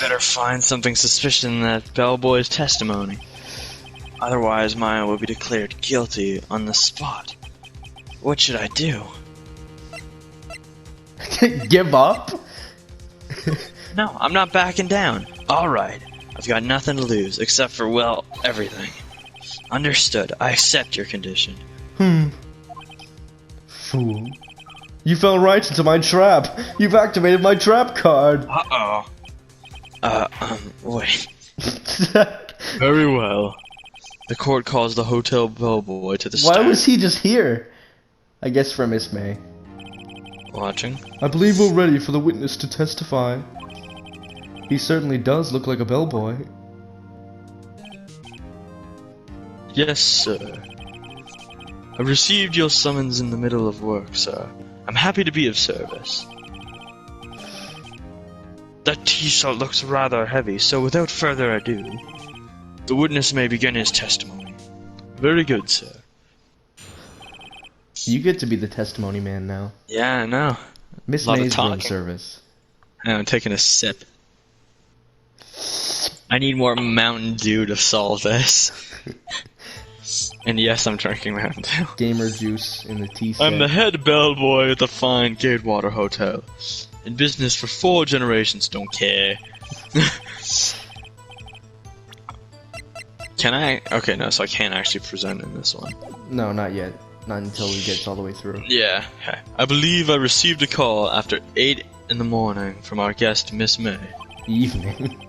better find something suspicious in that bellboy's testimony. Otherwise, Maya will be declared guilty on the spot. What should I do? Give up? No, I'm not backing down. Alright, I've got nothing to lose, except for, well, everything. Understood. I accept your condition. Fool. You fell right into my trap. You've activated my trap card. Uh-oh. Wait. Very well. The court calls the hotel bellboy to the stand. Why was he just here? I guess for Miss May. Watching? I believe we're ready for the witness to testify. He certainly does look like a bellboy. Yes, sir. I received your summons in the middle of work, sir. I'm happy to be of service. That t-shirt looks rather heavy, so without further ado, the witness may begin his testimony. Very good, sir. You get to be the testimony man now. Yeah, I know. Miss May's room service. I'm taking a sip. I need more Mountain Dew to solve this. And yes, I'm drinking Mountain Dew. Gamer juice in the tea set. I'm the head bellboy at the fine Gatewater Hotel. In business for 4 generations, don't care. Can I? Okay, no, so I can't actually present in this one. No, not yet. Not until we get all the way through. Yeah, okay. I believe I received a call after 8 in the morning from our guest, Miss May. Evening.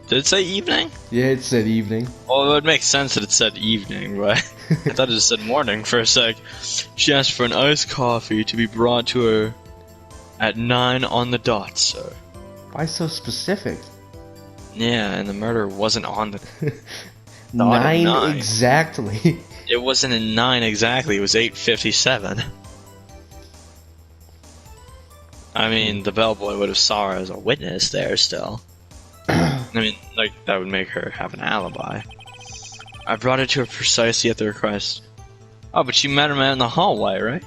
Did it say evening? Yeah, it said evening. Well, it would make sense that it said evening, right? I thought it just said morning for a sec. She asked for an iced coffee to be brought to her at 9 on the dot, sir. Why so specific? Yeah, and the murder wasn't on the dot 9 exactly. It wasn't in 9 exactly, it was 8:57. I mean, the bellboy would have saw her as a witness there still. I mean, like, that would make her have an alibi. I brought it to her precisely at the request. Oh, but she met him out in the hallway, right?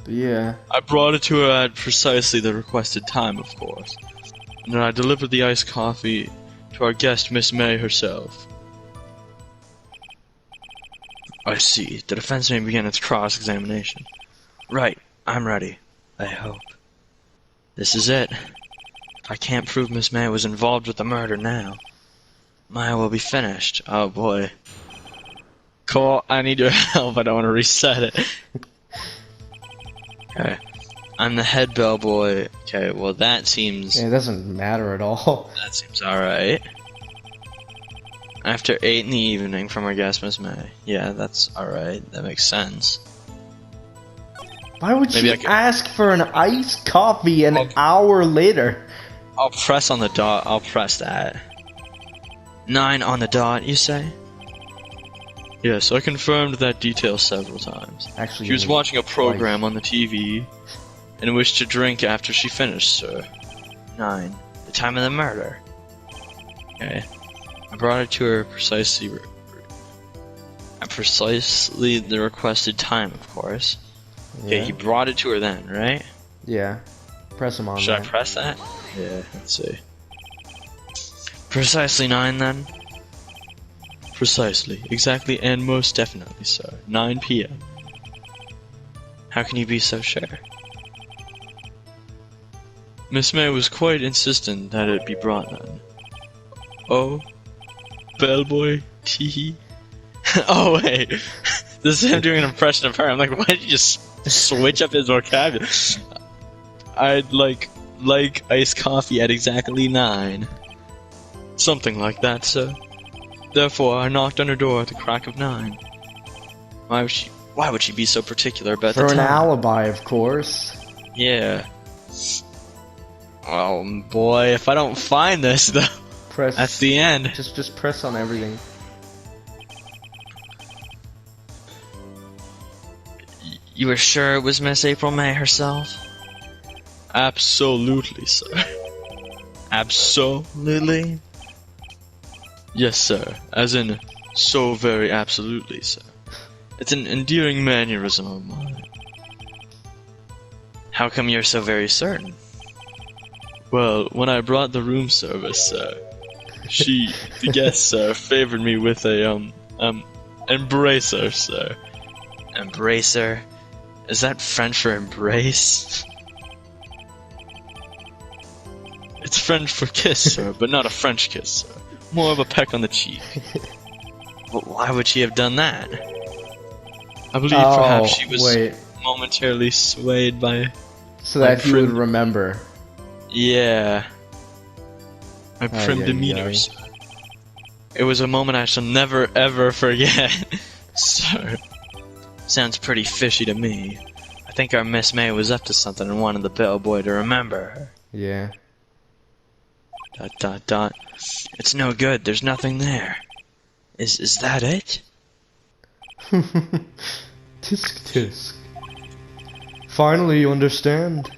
Yeah. I brought it to her at precisely the requested time, of course. And then I delivered the iced coffee to our guest, Miss May herself. I see. The defense may begin its cross-examination. Right. I'm ready. I hope. This is it. I can't prove Miss May was involved with the murder now. Maya will be finished. Oh boy. Cool, I need your help. I don't want to reset it. Okay. I'm the head bellboy. Okay, well that seems... Yeah, it doesn't matter at all. That seems alright. After 8 in the evening from our guest, Miss May. Yeah, that's alright. That makes sense. Why would she ask for an iced coffee an hour later? I'll press on the dot. I'll press that. 9 on the dot, you say? Yes, I confirmed that detail several times. Actually, she was watching a program on the TV and wished to drink after she finished, sir. 9. The time of the murder. Okay. I brought it to her precisely the requested time, of course. Okay, he brought it to her then, right? Yeah. Press him on. Should I press that? Yeah, let's see. Precisely 9 then? Precisely, exactly, and most definitely so. 9 p.m. How can you be so sure? Miss May was quite insistent that it be brought then. Oh, bellboy, teehee. Oh wait, this is him doing an impression of her. I'm like, why did you just switch up his vocabulary? I'd like iced coffee at exactly 9. Something like that, sir. Therefore, I knocked on her door at the crack of 9. Why would she be so particular about the time? For an alibi, of course. Yeah. Oh boy, if I don't find this though, that's the end. Just press on everything. You were sure it was Miss April May herself? Absolutely, sir. Absolutely? Yes, sir. As in, so very absolutely, sir. It's an endearing mannerism of mine. How come you're so very certain? Well, when I brought the room service, the guest, favored me with a, embracer, sir. Embracer? Is that French for embrace? It's French for kiss, sir, but not a French kiss, sir. More of a peck on the cheek. But why would she have done that? I believe perhaps she was momentarily swayed by... So that you would remember. Yeah. My prim demeanor, sir. It was a moment I shall never ever forget. Sir. Sounds pretty fishy to me. I think our Miss May was up to something and wanted the bellboy to remember her. Yeah. ... It's no good, there's nothing there. Is that it? Tisk tisk. Finally you understand.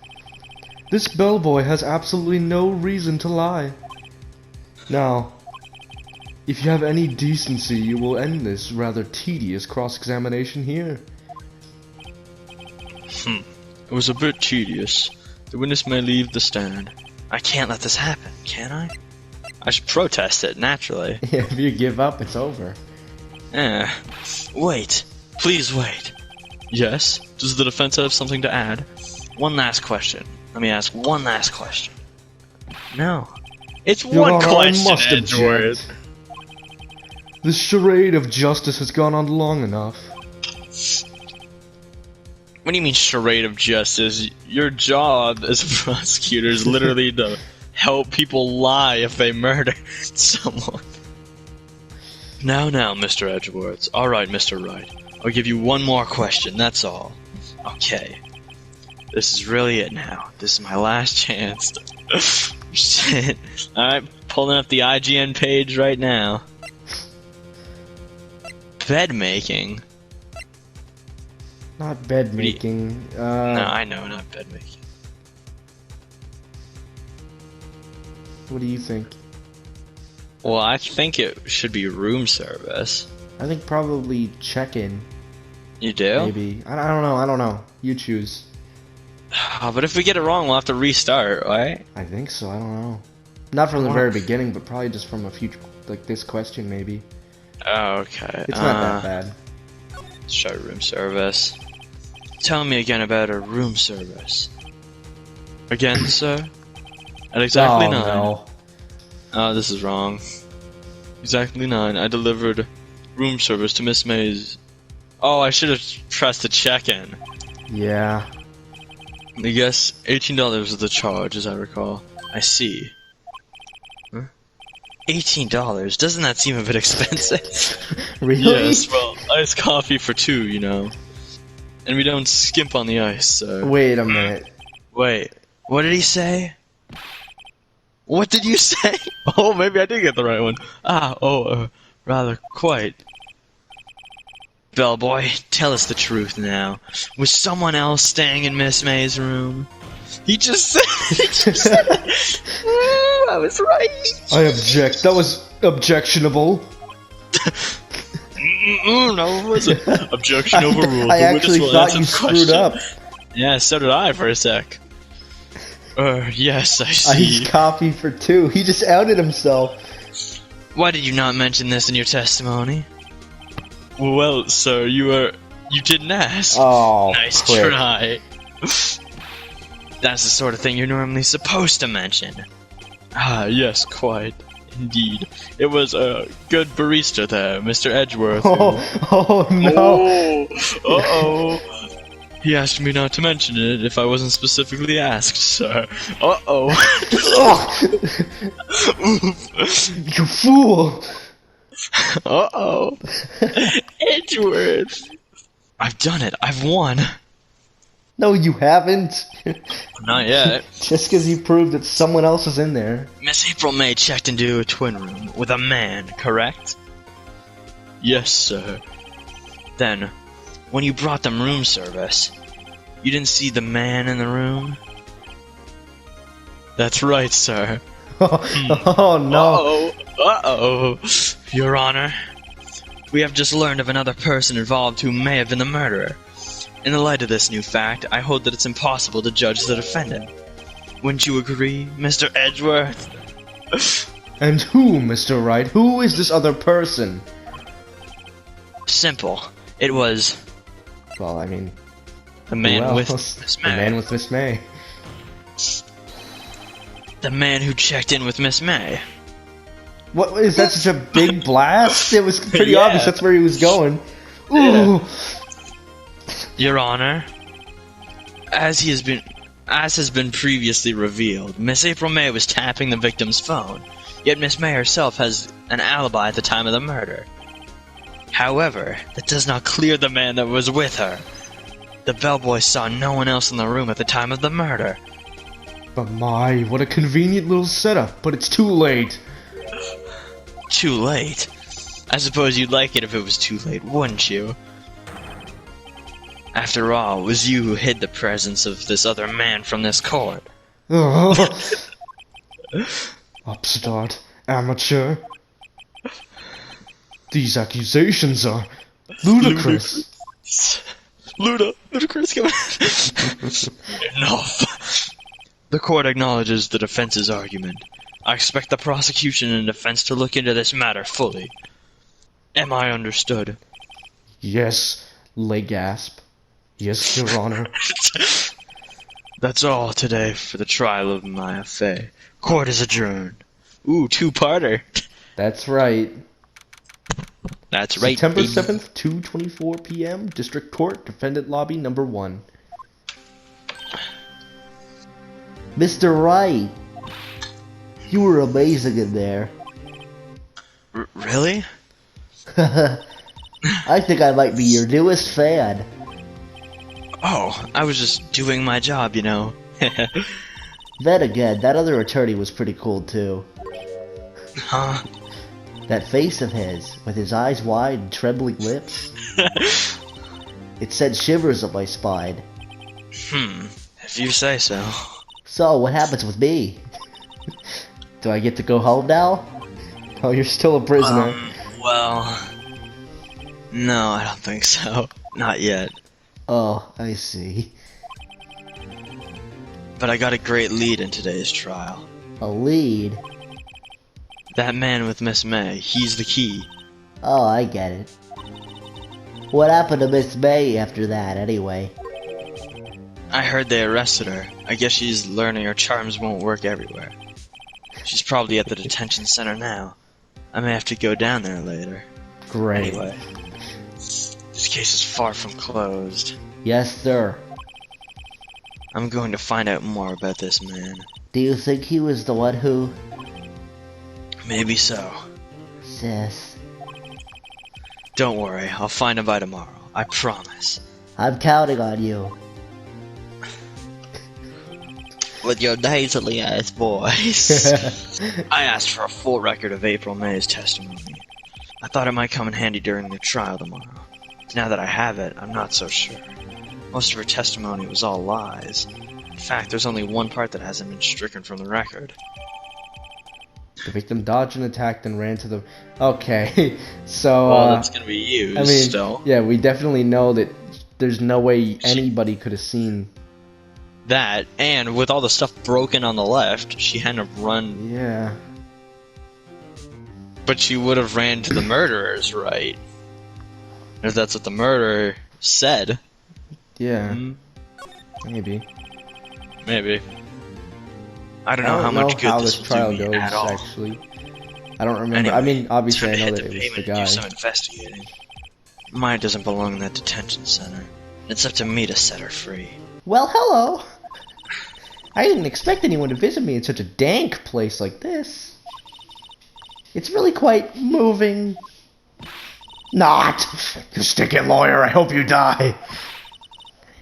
This bellboy has absolutely no reason to lie. Now, if you have any decency, you will end this rather tedious cross-examination here. It was a bit tedious. The witness may leave the stand. I can't let this happen, can I? I should protest it, naturally. Yeah, if you give up, it's over. Wait. Please wait. Yes? Does the defense have something to add? One last question. Let me ask one last question. No. It's one question, Edgeworth. This charade of justice has gone on long enough. What do you mean, charade of justice? Your job as a prosecutor is literally to help people lie if they murder someone. Now, Mr. Edgeworth. Alright, Mr. Wright. I'll give you one more question, that's all. Okay. This is really it now. This is my last chance to... Shit. Alright, pulling up the IGN page right now. Bed making? Not bed making. No, I know, not bed making. What do you think? Well, I think it should be room service. I think probably check-in. You do? Maybe. I don't know. You choose. But if we get it wrong, we'll have to restart, right? I think so, I don't know. Not from the very beginning, but probably just from a future, like this question, maybe. Oh, okay. It's not that bad. Let's try room service. Tell me again about a room service. Again, sir? At exactly 9. No. Oh, this is wrong. Exactly 9. I delivered room service to Miss May's. Oh, I should have pressed the check-in. Yeah. I guess $18 was the charge, as I recall. I see. Huh? $18? Doesn't that seem a bit expensive? Really? Yes, well, iced coffee for 2, you know. And we don't skimp on the ice, so... Wait a minute. Wait, what did he say? What did you say? Oh, maybe I did get the right one. Rather quite. Bellboy, tell us the truth now. Was someone else staying in Miss May's room? He just said I was right. I object. That was objectionable. No, it wasn't. Objection overruled. I actually thought you screwed up. Yeah, so did I for a sec. Yes, I see. Iced coffee for 2. He just outed himself. Why did you not mention this in your testimony? Well, sir, you didn't ask. Oh, nice quick. try. That's the sort of thing you're normally supposed to mention. Ah, yes, quite. Indeed. It was a good barista there, Mr. Edgeworth. Oh no. Uh-oh. He asked me not to mention it if I wasn't specifically asked, sir. Uh-oh. You fool. Uh-oh. Edgeworth. I've done it. I've won. No, you haven't. Not yet. Just because you proved that someone else is in there. Miss April May checked into a twin room with a man, correct? Yes, sir. Then, when you brought them room service, you didn't see the man in the room? That's right, sir. Oh no. Uh-oh. Your Honor, we have just learned of another person involved who may have been the murderer. In the light of this new fact, I hold that it's impossible to judge the defendant. Wouldn't you agree, Mr. Edgeworth? And who, Mr. Wright? Who is this other person? Simple. It was Well, I mean, the man who with else? Miss The May. man with Miss May. The man who checked in with Miss May. What is that? Such a big blast? It was pretty Yeah. obvious that's where he was going. Ooh. Your Honor, as has been previously revealed, Miss April May was tapping the victim's phone, yet Miss May herself has an alibi at the time of the murder. However, that does not clear the man that was with her. The bellboy saw no one else in the room at the time of the murder. But my, what a convenient little setup, but it's too late. Too late? I suppose you'd like it if it was too late, wouldn't you? After all, it was you who hid the presence of this other man from this court. Upstart, amateur. These accusations are ludicrous. Ludicrous, come on. Enough. The court acknowledges the defense's argument. I expect the prosecution and defense to look into this matter fully. Am I understood? Yes, lay gasp. Yes, Your Honor. That's all today for the trial of my affair. Court is adjourned. Ooh, two-parter. That's right. That's right. September baby. 7th, 2:24 p.m., District Court, Defendant Lobby Number 1. Mr. Wright, you were amazing in there. Really? I think I might be your newest fan. Oh, I was just doing my job, you know. Then again, that other attorney was pretty cool too. Huh? That face of his, with his eyes wide and trembling lips, it sent shivers up my spine. If you say so. So, what happens with me? Do I get to go home now? Oh, you're still a prisoner. Well... No, I don't think so. Not yet. Oh, I see. But I got a great lead in today's trial. A lead? That man with Miss May, he's the key. Oh, I get it. What happened to Miss May after that, anyway? I heard they arrested her. I guess she's learning her charms won't work everywhere. She's probably at the detention center now. I may have to go down there later. Great. Anyway, this case is far from closed. Yes, sir. I'm going to find out more about this man. Do you think he was the one who... Maybe so. Sis, Don't worry, I'll find him by tomorrow. I promise. I'm counting on you. With your nasally ass voice. I asked for a full record of April May's testimony. I thought it might come in handy during the trial tomorrow. Now that I have it, I'm not so sure. Most of her testimony was all lies. In fact, there's only one part that hasn't been stricken from the record. The victim dodged and attacked and ran to the... Okay, so... Well, that's gonna be used I mean, still. yeah, we definitely know that there's no way anybody could have seen... That, and with all the stuff broken on the left, she had to run... Yeah. But she would have ran to the murderers, right? If that's what the murderer said. Yeah. Hmm, Maybe. maybe. I don't know how much good how this this will trial do me goes, at all. actually. I don't remember. Anyway, I mean, obviously I time to know hit that it was the pavement and guy. do some investigating. Maya doesn't belong in that detention center. It's up to me to set her free. Well, hello! I didn't expect anyone to visit me in such a dank place like this. It's really quite moving. Not! You stick-it lawyer, I hope you die.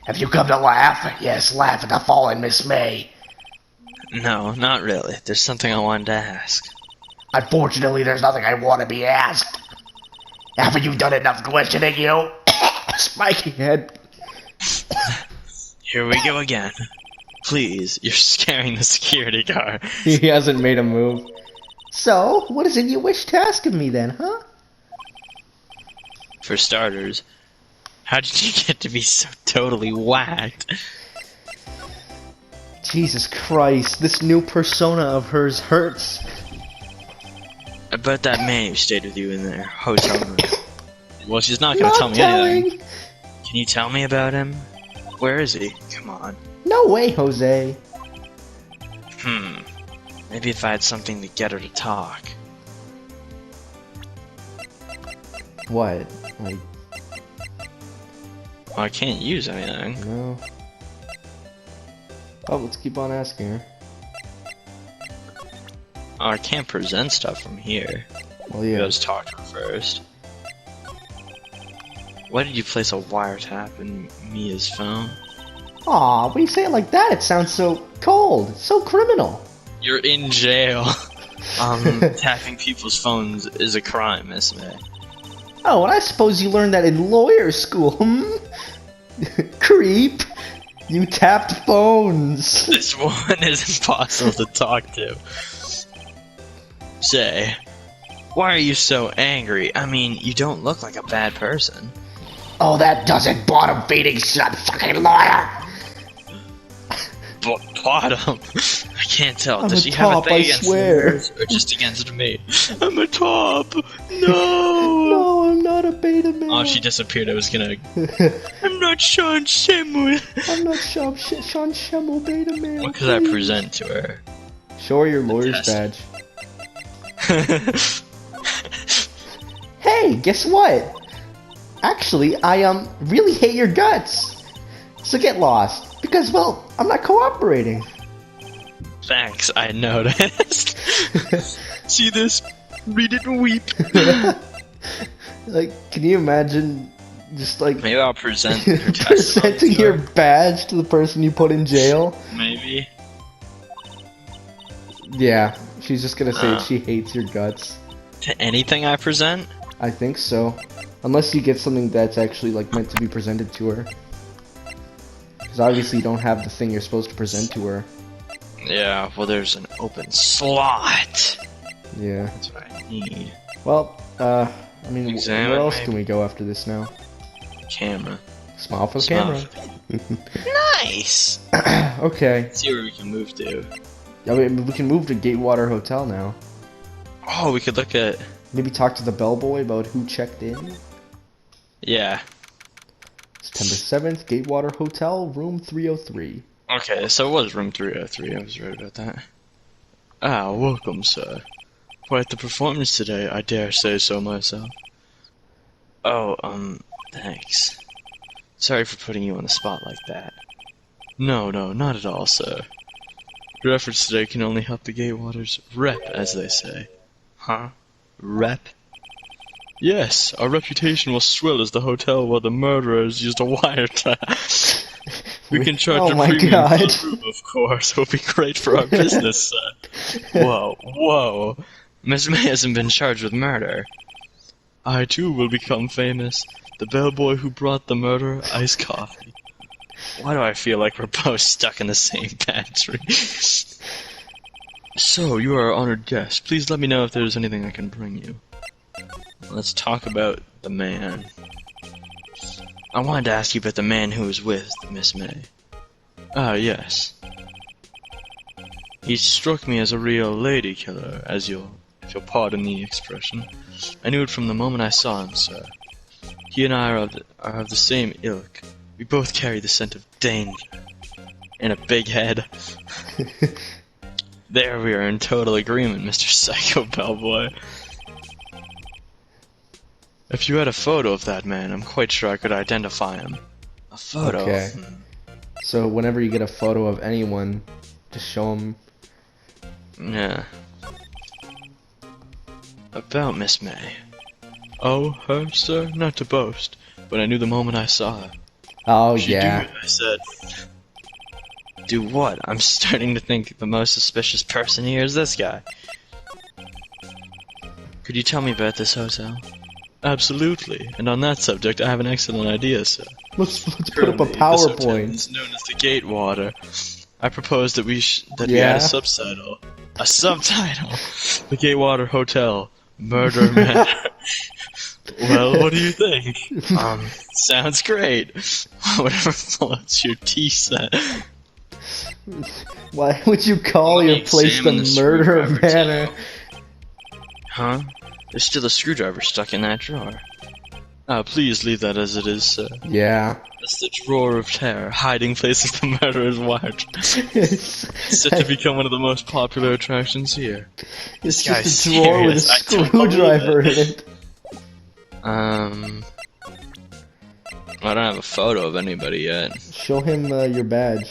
Have you come to laugh? Yes, laugh at the fallen Miss May. No, not really. There's something I wanted to ask. Unfortunately, there's nothing I want to be asked. Haven't you done enough questioning, you? Spiky head. Here we go again. Please, you're scaring the security guard. He hasn't made a move. So, what is it you wish to ask of me then, huh? For starters, how did you get to be so totally whacked? Jesus Christ, this new persona of hers hurts. I bet that man who stayed with you in their hotel room. Well, she's not gonna Not tell me telling. anything. Can you tell me about him? Where is he? Come on. No way, Jose. Maybe if I had something to get her to talk. What? Like, Well, I can't use anything. no. Oh, let's keep on asking her. Oh, I can't present stuff from here. Well, You yeah. gotta talk to her first. Why did you place a wiretap in Mia's phone? Aw, when you say it like that, it sounds so cold, so criminal. You're in jail. Tapping people's phones is a crime, Miss May. Oh, and I suppose you learned that in lawyer school, Creep! You tapped phones! This woman is impossible to talk to. Say, why are you so angry? I mean, you don't look like a bad person. Oh, that doesn't bottom feeding some fucking lawyer! Bottom? I can't tell. I'm Does a she have a top, thing I against swear. lawyers or just against me? I'm a top. No. No, I'm not a beta male. Oh, she disappeared. I was gonna. I'm not Sean Samuel. I'm not Sean Schemmel beta male. What could I please. present to her? Show her your lawyer's test. badge. Hey, guess what? Actually, I really hate your guts. So get lost. Because, well, I'm not cooperating. Thanks, I noticed. See this? Read it and weep. Like, can you imagine just like Maybe I'll present her testimony presenting to your her. badge to the person you put in jail? Maybe. Yeah, she's just gonna say Oh. she hates your guts. To anything I present? I think so. Unless you get something that's actually like meant to be presented to her. Because obviously you don't have the thing you're supposed to present to her. Yeah, well, there's an open slot. Yeah. That's what I need. Well, I mean, Examine, where else maybe. can we go after this now? Camera. Smile for the Smile camera. Nice! Okay. Let's see where we can move to. I mean, we can move to Gatewater Hotel now. Oh, we could look at. Maybe talk to the bellboy about who checked in. Yeah. September 7th, Gatewater Hotel, room 303. Okay, so it was room 303. I was right about that. Ah, welcome, sir. Quite the performance today, I dare say so myself. Oh, thanks. Sorry for putting you on the spot like that. No, not at all, sir. Your efforts today can only help the Gatewater's rep, as they say. Huh? Rep? Yes, our reputation will swell as the hotel while the murderers used a wiretap. We can charge Oh a my premium God. for the room, of course. It will be great for our business, sir. Whoa. Miss May hasn't been charged with murder. I, too, will become famous. The bellboy who brought the murder iced coffee. Why do I feel like we're both stuck in the same pantry? So, you are our honored guest. Please let me know if there's anything I can bring you. Let's talk about the man. I wanted to ask you about the man who was with Miss May. Ah, yes. He struck me as a real lady killer, if you'll pardon the expression. I knew it from the moment I saw him, sir. He and I are of the same ilk. We both carry the scent of danger. And a big head. There we are in total agreement, Mr. Psycho Bellboy. If you had a photo of that man, I'm quite sure I could identify him. A photo? Okay. So whenever you get a photo of anyone, just show them. Yeah. About Miss May. Oh, her, sir? Not to boast, but I knew the moment I saw her. Oh, She'd yeah. do it, I said. Do what? I'm starting to think the most suspicious person here is this guy. Could you tell me about this hotel? Absolutely, and on that subject I have an excellent idea, sir. Let's put up a Currently, this hotel PowerPoint. is known as the Gatewater. I propose that we add Yeah? a subtitle. A subtitle? The Gatewater Hotel. Murder Man. Well, what do you think? Sounds great. Whatever floats your tea set. Why would you call Let me your place examine the the murder screwdriver, manor? too. Huh? There's still a screwdriver stuck in that drawer. Please leave that as it is, sir. Yeah. That's the drawer of terror, hiding places the murderers watch. it's It's set to become one of the most popular attractions here. it's This guy's just a drawer with a serious. I don't believe screwdriver in it. I don't have a photo of anybody yet. Show him your badge.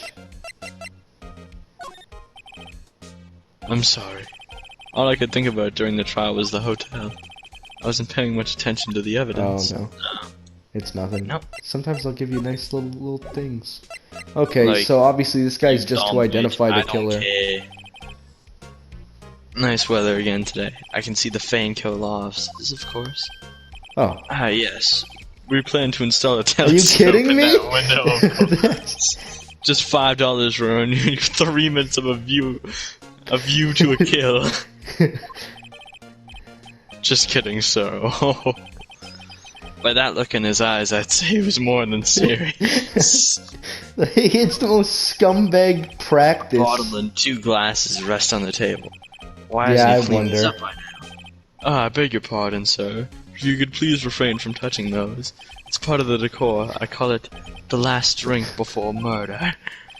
I'm sorry. All I could think about during the trial was the hotel. I wasn't paying much attention to the Oh evidence. no. It's nothing. Nope. Sometimes they'll give you nice little things. Okay, Like, so obviously this guy's just to Dumb identify bitch, the I don't killer. care. Nice weather again today. I can see the Faneco lofts, of course. Oh. Ah, yes. We plan to install a Are you telescope kidding in me? that window, of course. Just $5 for only 3 minutes of a view to a kill. Just kidding, sir. By that look in his eyes, I'd say he was more than serious. It's the most scumbag practice. Bottle and 2 glasses rest on the table. Why Yeah, I hasn't he cleaned these wonder. up by now? I beg your pardon, sir. If you could please refrain from touching those. It's part of the decor. I call it the last drink before murder.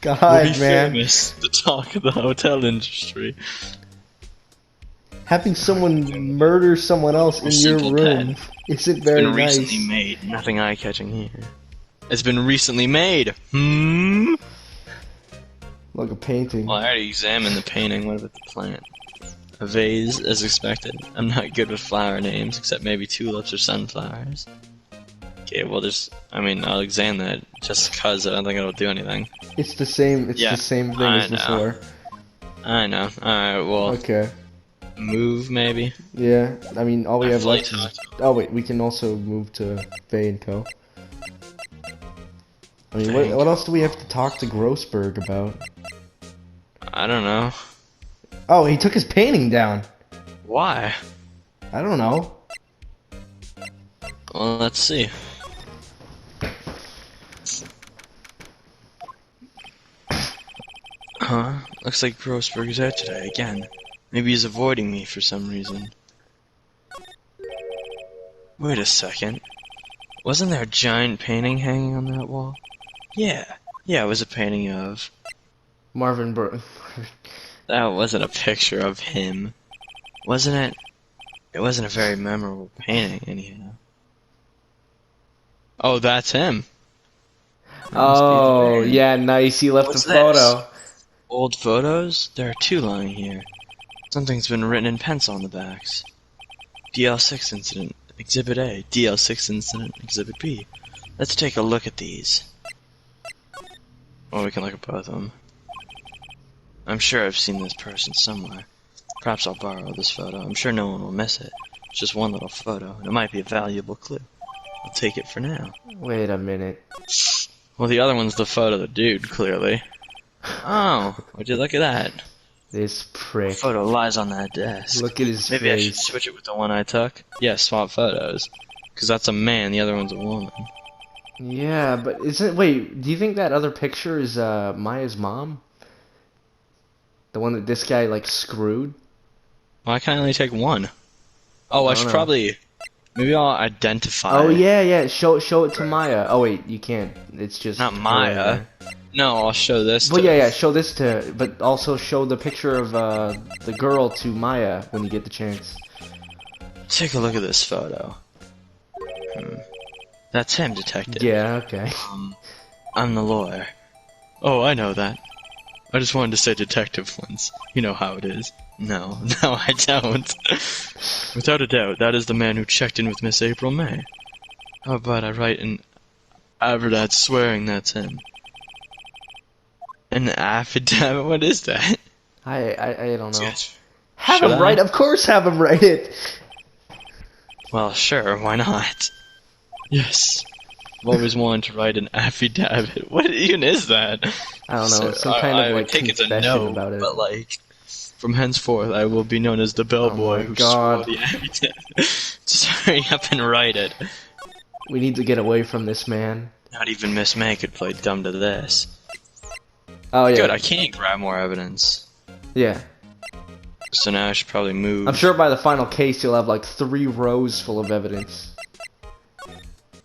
We'll God, be man. famous, the talk of the hotel industry. Having someone murder someone else in your Simple room isn't very Been nice. recently made. Nothing eye-catching here. It's been recently made. Hmm? Like a painting. Well, I already examined the painting. What about the plant? A vase, as expected. I'm not good with flower names, except maybe tulips or sunflowers. Okay, well, I'll examine that just cause I don't think it'll do anything. It's the same. It's Yeah, the same thing I as know. before. I know. Alright, well, Okay. move maybe? Yeah. I mean, all we I have fully left is. talked. Oh wait, we can also move to Faye and Co. I mean, Faye and what else do we have to talk to Grossberg about? I don't know. Oh, he took his painting down. Why? I don't know. Well, let's see. Huh? Looks like Grossberg is out today again. Maybe he's avoiding me for some reason. Wait a second. Wasn't there a giant painting hanging on that wall? Yeah. Yeah, it was a painting of... Marvin Bro. That wasn't a picture of him. Wasn't it? It wasn't a very memorable painting, anyhow. Oh, that's him. That must be Oh, the- yeah, nice. He left What's a photo. Old photos? There are 2 lying here. Something's been written in pencil on the backs. DL6 incident, Exhibit A. DL6 incident, Exhibit B. Let's take a look at these. Or we can look at both of them. I'm sure I've seen this person somewhere. Perhaps I'll borrow this photo. I'm sure no one will miss it. It's just one little photo, and it might be a valuable clue. I'll take it for now. Wait a minute. Well, the other one's the photo of the dude, clearly. Oh, would you look at that? This prick. Photo lies on that desk. Look at his Maybe I should face. switch it with the one I took. Yeah, swap photos. Because that's a man, the other one's a woman. Yeah, but isn't... Wait, do you think that other picture is Maya's mom? The one that this guy, like, screwed? Why can I only take one? Oh, I should know. probably... Maybe I'll identify... Oh, yeah. Show it to Maya. Oh, wait, you can't. It's just... Not her Maya. there. No, I'll show this Well, to... yeah, show this to... But also show the picture of the girl to Maya when you get the chance. Take a look at this photo. That's him, detective. Yeah, okay. I'm the lawyer. Oh, I know that. I just wanted to say detective once. You know how it is. No, I don't. Without a doubt, that is the man who checked in with Miss April May. How about I write an affidavit swearing that's him? An affidavit? What is that? I don't know. Yes. Have Should him I? write. Of course, have him write it. Well, sure, why not? Yes. I've always wanted to write an affidavit. What even is that? I don't know. So, Some kind I of would like take it's a confession no, about it. but like, from henceforth, I will be known as the bellboy my who God. swore the affidavit. Just hurry up and write it. We need to get away from this man. Not even Miss May could play dumb to this. Oh, yeah. Good, I can't grab more evidence. Yeah. So now I should probably move. I'm sure by the final case you'll have like 3 rows full of evidence.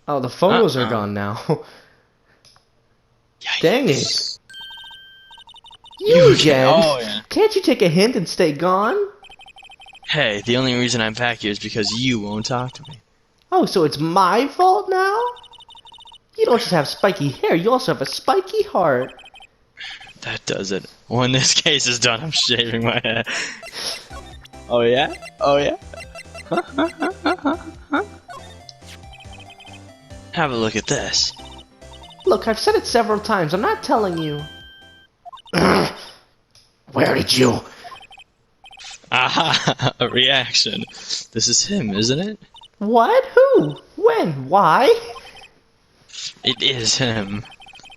Oh, the photos are gone now. Dang it. You again? Oh, yeah. Can't you take a hint and stay gone? Hey, the only reason I'm back here is because you won't talk to me. Oh, so it's my fault now? You don't just have spiky hair, you also have a spiky heart. That does it. When this case is done, I'm shaving my head. Oh yeah? Oh yeah? Have a look at this. Look, I've said it several times, I'm not telling you. Where did you... Aha! A reaction. This is him, isn't it? What? Who? When? Why? It is him.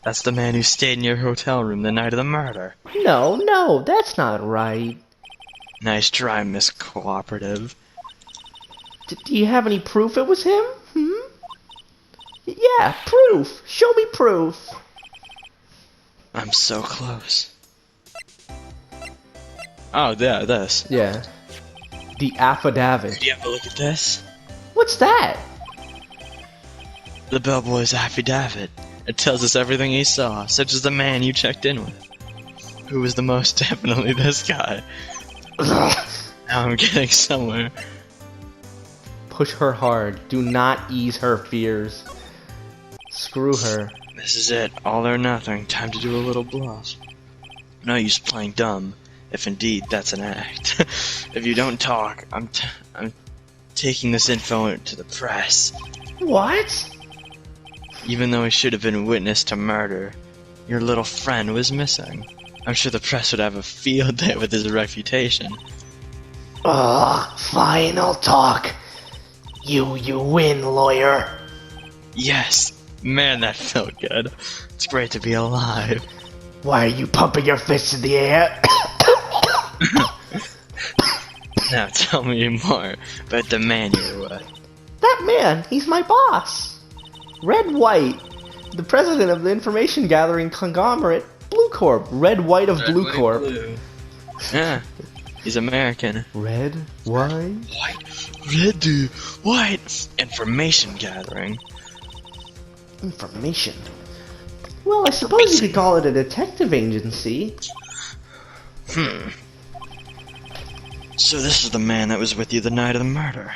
That's the man who stayed in your hotel room the night of the murder. No, that's not right. Nice try, Miss Cooperative. Do you have any proof it was him? Yeah, proof. Show me proof. I'm so close. Oh, yeah, this. Yeah. The affidavit. Do you have a look at this? What's that? The bellboy's affidavit. It tells us everything he saw, such as the man you checked in with. Who was the most definitely this guy. Now I'm getting somewhere. Push her hard. Do not ease her fears. Screw her. This is it. All or nothing. Time to do a little bluff. No use playing dumb, if indeed that's an act. If you don't talk, I'm taking this info to the press. What? Even though he should have been witness to murder, your little friend was missing. I'm sure the press would have a field day with his reputation. Ugh, final talk. You win, lawyer. Yes! Man, that felt good. It's great to be alive. Why are you pumping your fists in the air? Now tell me more about the man you were with. That man, he's my boss. Wright, the president of the information gathering conglomerate Blue Corp. Wright of Blue Corp. Blue. Yeah, he's American. White? White. Information gathering. Information. Well, I suppose you could call it a detective agency. So this is the man that was with you the night of the murder.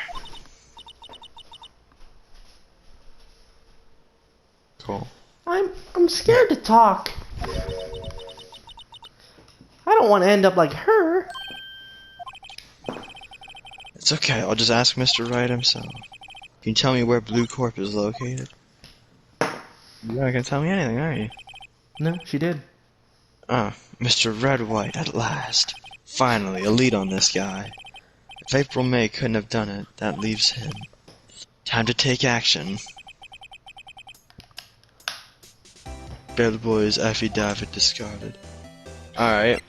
Cool. I'm scared to talk. I don't want to end up like her. It's okay, I'll just ask Mr. Wright himself. Can you tell me where Blue Corp is located? You're not gonna tell me anything, are you? No, she did. Ah, Mr. Red White, at last. Finally, a lead on this guy. If April May couldn't have done it, that leaves him. Time to take action. Bellboy's affidavit discarded. Alright.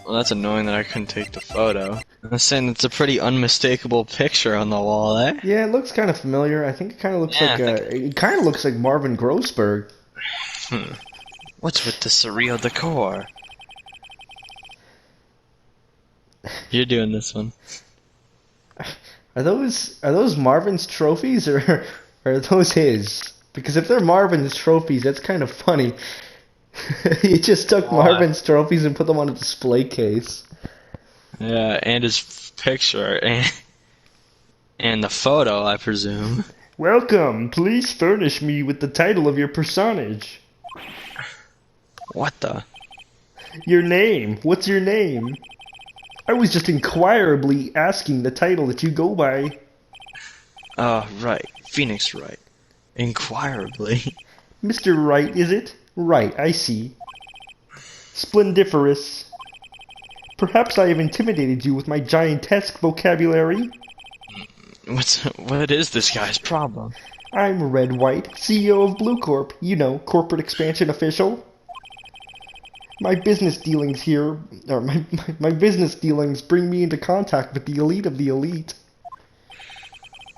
Well, that's annoying that I couldn't take the photo. I'm saying it's a pretty unmistakable picture on the wall, eh? Yeah, it looks kind of familiar. I think it kind of looks it kind of looks like Marvin Grossberg. What's with the surreal decor? You're doing this one. Are those Marvin's trophies or are those his? Because if they're Marvin's trophies, that's kind of funny. He just took Marvin's trophies and put them on a display case. Yeah, and his picture and the photo, I presume. Welcome. Please furnish me with the title of your personage. What the? Your name. What's your name? I was just inquirably asking the title that you go by. Right. Phoenix Wright. Inquirably. Mr. Wright, is it? Right, I see. Splendiferous. Perhaps I have intimidated you with my giantesque vocabulary. What is this guy's problem? I'm Red White, CEO of Blue Corp. You know, corporate expansion official. My business dealings here, or my business dealings bring me into contact with the elite of the elite.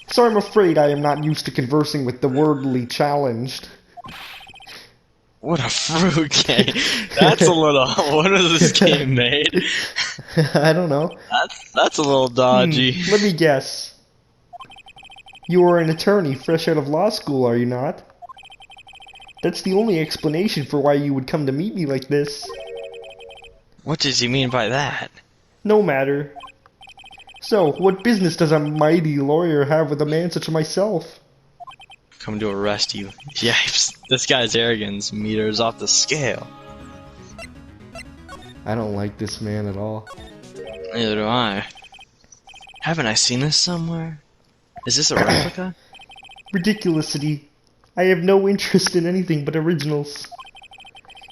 So I'm afraid I am not used to conversing with the worldly challenged. What a fruitcake. That's a little. What was this game made? I don't know. That's a little dodgy. Let me guess. You are an attorney fresh out of law school, are you not? That's the only explanation for why you would come to meet me like this. What does he mean by that? No matter. So, what business does a mighty lawyer have with a man such as myself? Come to arrest you. Yipes. This guy's arrogance meters off the scale. I don't like this man at all. Neither do I. Haven't I seen this somewhere? Is this a replica? Ridiculousity. I have no interest in anything but originals.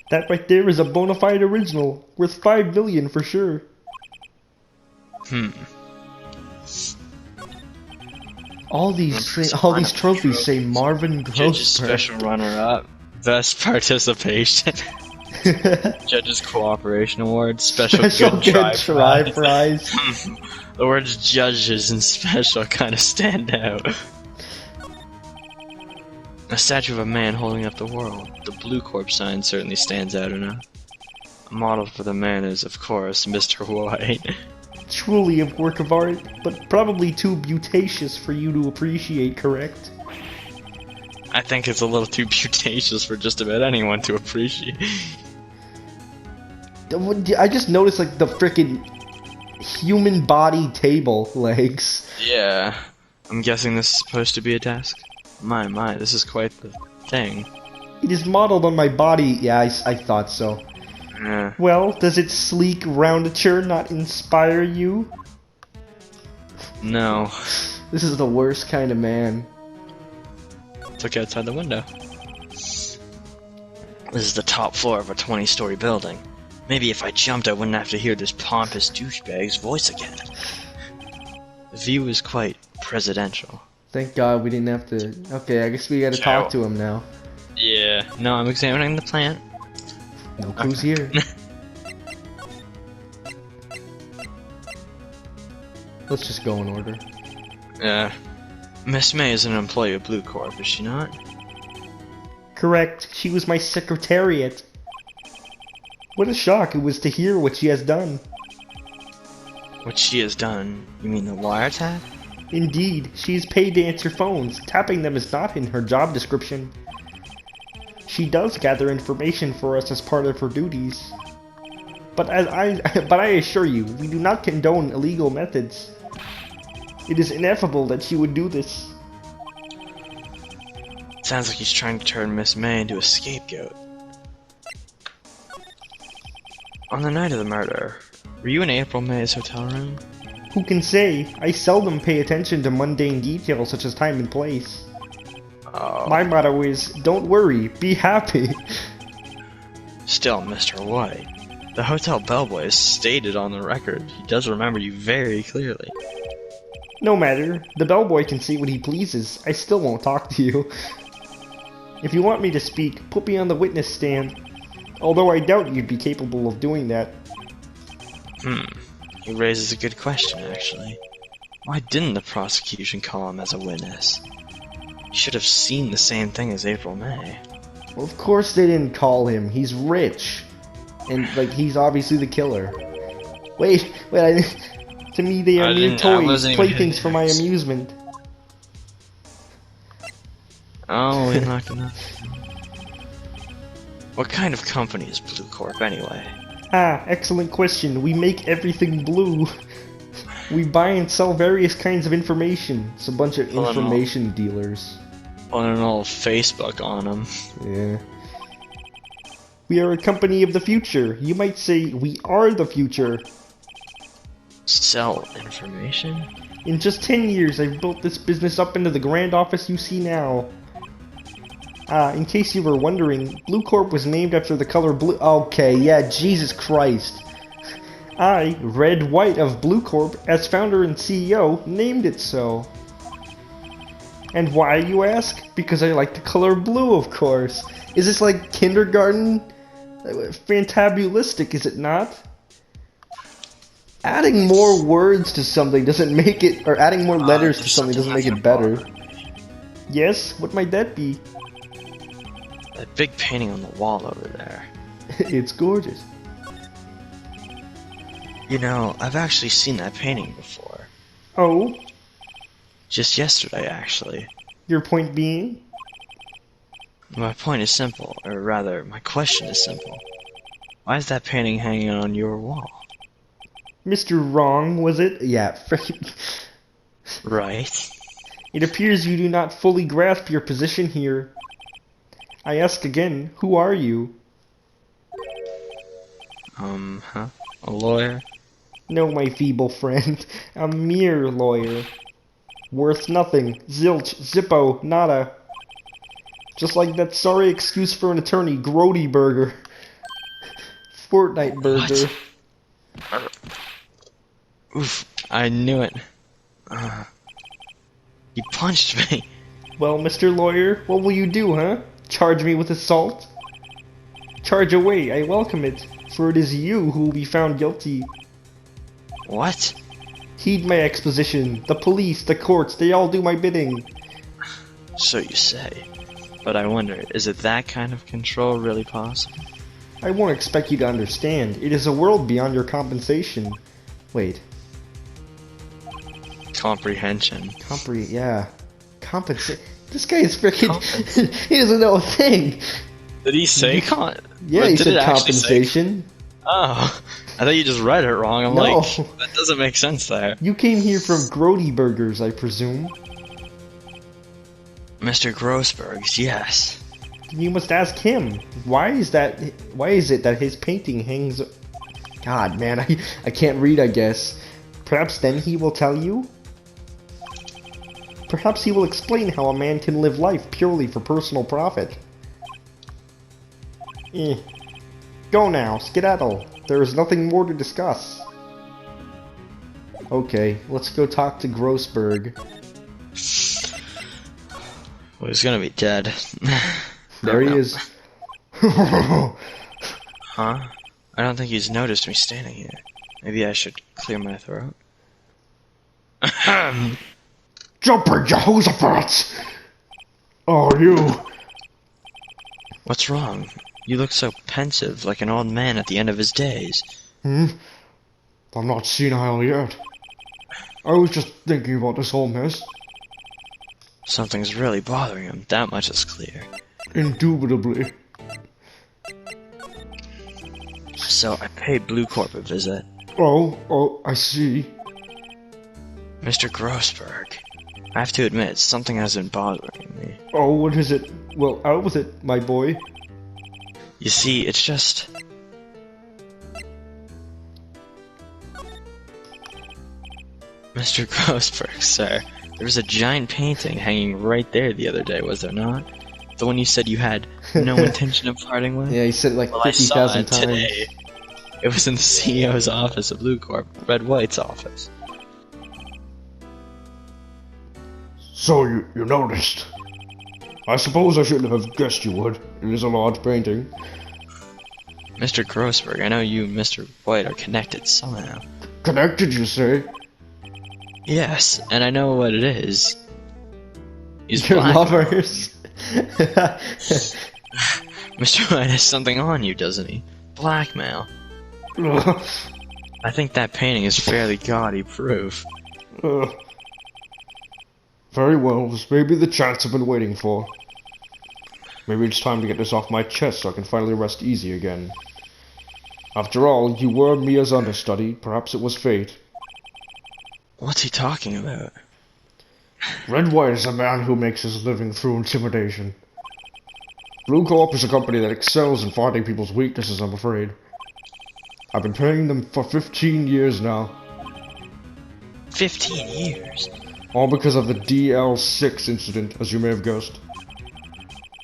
That right there is a bona fide original, worth 5 million for sure. All these trophies say Marvin Judge's Grossberg. special runner-up. Best participation. Judge's Cooperation Award. Special good try prize. The words judges and special kind of stand out. A statue of a man holding up the world. The Blue Corp sign certainly stands out enough. A model for the man is, of course, Mr. White. Truly a work of art, but probably too butacious for you to appreciate, correct? I think it's a little too butacious for just about anyone to appreciate. I just noticed, like, the frickin' human body table legs. Yeah. I'm guessing this is supposed to be a desk? My, this is quite the thing. It is modeled on my body. Yeah, I thought so. Yeah. Well, does its sleek roundature not inspire you? No. This is the worst kind of man. Look outside the window. This is the top floor of a 20-story building. Maybe if I jumped I wouldn't have to hear this pompous douchebag's voice again. The view is quite presidential. Thank God we didn't have to... Okay, I guess we gotta talk to him now. Yeah. No, I'm examining the plant. No clues here. Let's just go in order. Yeah. Miss May is an employee of Blue Corp, is she not? Correct. She was my secretariat. What a shock it was to hear what she has done. What she has done? You mean the wiretap? Indeed, she is paid to answer phones. Tapping them is not in her job description. She does gather information for us as part of her duties. But I assure you, we do not condone illegal methods. It is ineffable that she would do this. Sounds like he's trying to turn Miss May into a scapegoat. On the night of the murder, were you in April May's hotel room? Who can say? I seldom pay attention to mundane details such as time and place. Oh. My motto is, don't worry, be happy. Still, Mr. White, the hotel bellboy has stated on the record he does remember you very clearly. No matter, the bellboy can say what he pleases. I still won't talk to you. If you want me to speak, put me on the witness stand. Although I doubt you'd be capable of doing that. He raises a good question, actually. Why didn't the prosecution call him as a witness? He should have seen the same thing as April May. Well, of course they didn't call him. He's rich. And, like, he's obviously the killer. Wait, to me they are mere toys, playthings for my amusement. Oh, we're not gonna... What kind of company is Blue Corp, anyway? Ah, excellent question. We make everything blue. We buy and sell various kinds of information. It's a bunch of information dealers. On an old Facebook on them. Yeah. We are a company of the future. You might say we are the future. Sell information? In just 10 years, I've built this business up into the grand office you see now. In case you were wondering, Blue Corp was named after the color blue. Okay, yeah, Jesus Christ. I, Red White of Blue Corp, as founder and CEO, named it so. And why, you ask? Because I like the color blue, of course. Is this like kindergarten? Fantabulistic, is it not? Adding more words to something doesn't make it, or adding more letters to something doesn't make it better. Yes, what might that be? That big painting on the wall over there. It's gorgeous. You know, I've actually seen that painting before. Oh, Just yesterday, actually. your point being? My point is simple, or rather, my question is simple. Why is that painting hanging on your wall? Mr. Wrong, was it? Yeah, frickin'. Right? It appears you do not fully grasp your position here. I ask again, who are you? Huh? A lawyer? No, my feeble friend. A mere lawyer. Worth nothing. Zilch. Zippo. Nada. Just like that sorry excuse for an attorney, Grody Burger. Fortnite Burger. Oof, I knew it. He punched me. Well, Mr. Lawyer, what will you do, huh? Charge me with assault? Charge away, I welcome it, for it is you who will be found guilty. What? Heed my exposition. The police, the courts, they all do my bidding. So you say. But I wonder, is it that kind of control really possible? I won't expect you to understand. It is a world beyond your compensation. Wait. Comprehension. Yeah. This guy is freaking. He doesn't know a thing. Did he say Yeah, But he did said it actually say- compensation. Oh, I thought you just read it wrong. I'm No. like, that doesn't make sense there. You came here from Grody Burgers, I presume. Mr. Grossberg's, yes. You must ask him. Why is it that his painting hangs... God, man, I can't read, I guess. Perhaps then he will tell you? Perhaps he will explain how a man can live life purely for personal profit. Go now, skedaddle. There is nothing more to discuss. Okay, let's go talk to Grossberg. Well, he's gonna be dead. There he is. Huh? I don't think he's noticed me standing here. Maybe I should clear my throat. Jumper Jehoshaphat! Oh, you! What's wrong? You look so pensive, like an old man at the end of his days. I'm not senile yet. I was just thinking about this whole mess. Something's really bothering him, that much is clear. Indubitably. So I paid Blue Corp a visit. Oh, I see. Mr. Grossberg, I have to admit, something has been bothering me. Oh, what is it? Well, out with it, my boy. You see, it's just... Mr. Grossberg, sir, there was a giant painting hanging right there the other day, was there not? The one you said you had no intention of parting with? Yeah, he said it like Well, I saw 50,000 it times. today. It was in the CEO's office of Blue Corp, Red White's office. So you noticed. I suppose I shouldn't have guessed you would. It is a large painting. Mr. Grossberg, I know you and Mr. White are connected somehow. Connected, you say? Yes, and I know what it is. He's Your black. lovers. Mr. White has something on you, doesn't he? Blackmail. I think that painting is fairly gaudy proof. Very well, this may be the chance I've been waiting for. Maybe it's time to get this off my chest so I can finally rest easy again. After all, you were Mia's understudy, perhaps it was fate. What's he talking about? Red White is a man who makes his living through intimidation. Blue Corp is a company that excels in finding people's weaknesses, I'm afraid. I've been paying them for 15 years now. 15 years? All because of the DL6 incident, as you may have guessed.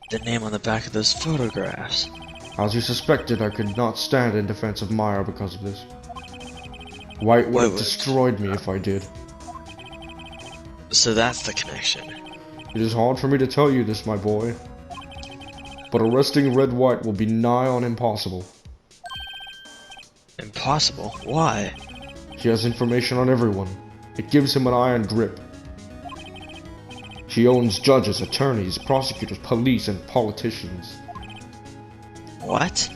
The name on the back of those photographs. As you suspected, I could not stand in defense of Myra because of this. White would have destroyed me if I did. So that's the connection. It is hard for me to tell you this, my boy. But arresting Red White will be nigh on impossible. Impossible? Why? He has information on everyone. It gives him an iron grip. She owns judges, attorneys, prosecutors, police, and politicians. What?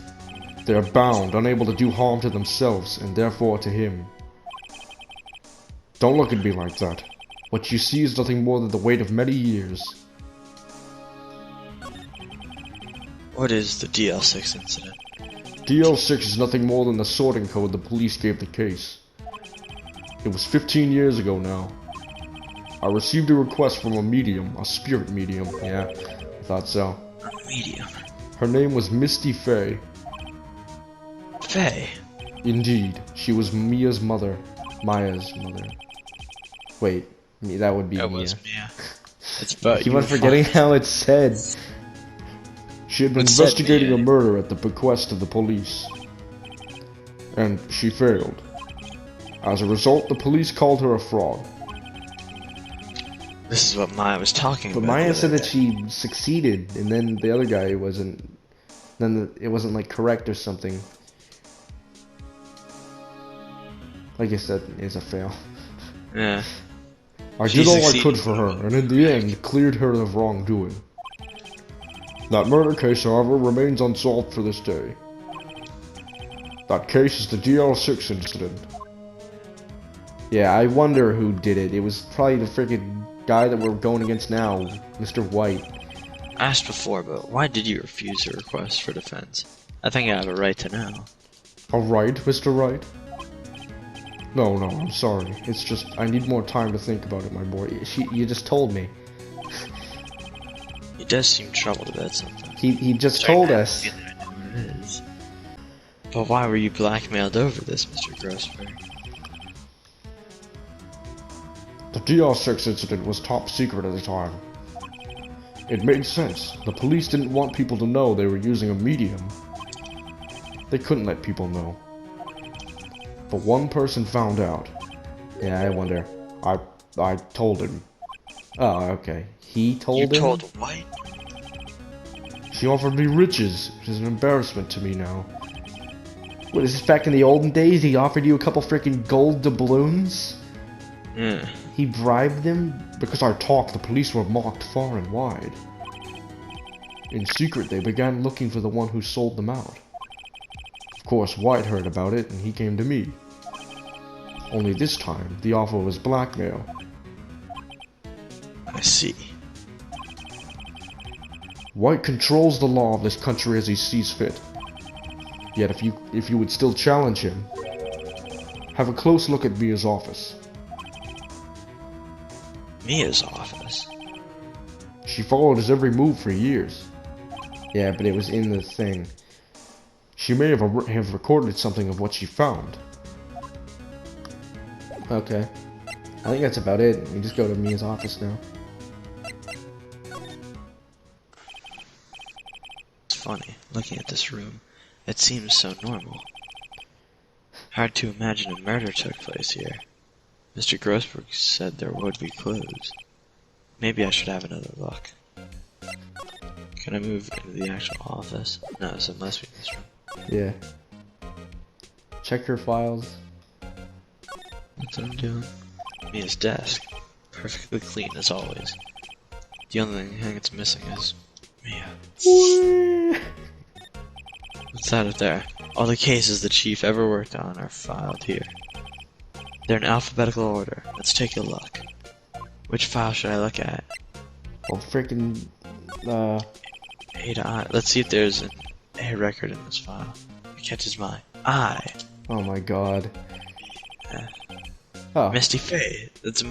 They are bound, unable to do harm to themselves, and therefore to him. Don't look at me like that. What you see is nothing more than the weight of many years. What is the DL6 incident? DL6 is nothing more than the sorting code the police gave the case. It was 15 years ago now. I received a request from a medium, a spirit medium. Yeah, I thought so. A medium. Her name was Misty Fey. Faye. Indeed, she was Mia's mother. Maya's mother. Wait, that would be That Mia. was Mia. It's about Keep you on forgetting find- how it's said. She had been It said investigating Mia. a murder at the bequest of the police. And she failed. As a result, the police called her a fraud. This is what Maya was talking But about. Maya the said other that day. she succeeded, and then the other guy wasn't. Then it wasn't like correct or something. I guess that is a fail. Yeah. I She did all I succeeded. could for her, and in the end, cleared her of wrongdoing. That murder case, however, remains unsolved for this day. That case is the DL6 incident. Yeah, I wonder who did it. It was probably the freaking guy that we're going against now, Mr. White. Asked before, but why did you refuse a request for defense? I think I have a right to know. Alright, Mr. Wright? No, I'm sorry. It's just, I need more time to think about it, my boy. You just told me. He does seem troubled about something. He just Sorry, told I us. feel I know what it is. But why were you blackmailed over this, Mr. Grossberg? The DL6 incident was top secret at the time. It made sense. The police didn't want people to know they were using a medium. They couldn't let people know. But one person found out. Yeah, I wonder. I told him. Oh, okay. He You told him? told White? She offered me riches, which is an embarrassment to me now. What is this, back in the olden days? He offered you a couple freaking gold doubloons? Yeah. He bribed them? Because I talked, the police were mocked far and wide. In secret, they began looking for the one who sold them out. Of course, White heard about it, and he came to me. Only this time, the offer was blackmail. I see. White controls the law of this country as he sees fit. Yet if you would still challenge him, have a close look at Mia's office. Mia's office? She followed his every move for years. Yeah, but it was in the thing. She may have recorded something of what she found. Okay. I think that's about it. We just go to Mia's office now. It's funny, looking at this room, it seems so normal. Hard to imagine a murder took place here. Mr. Grossberg said there would be clues. Maybe I should have another look. Can I move into the actual office? No, so it must be this room. Yeah. Check her files. That's what I'm doing. Mia's desk. Perfectly clean as always. The only thing that's missing is Mia. What's that up there? All the cases the chief ever worked on are filed here. They're in alphabetical order. Let's take a look. Which file should I look at? Well, freaking, A to I. Let's see if there's an A record in this file. It catches my eye. oh my god. Uh, Oh, Misty Faye. That's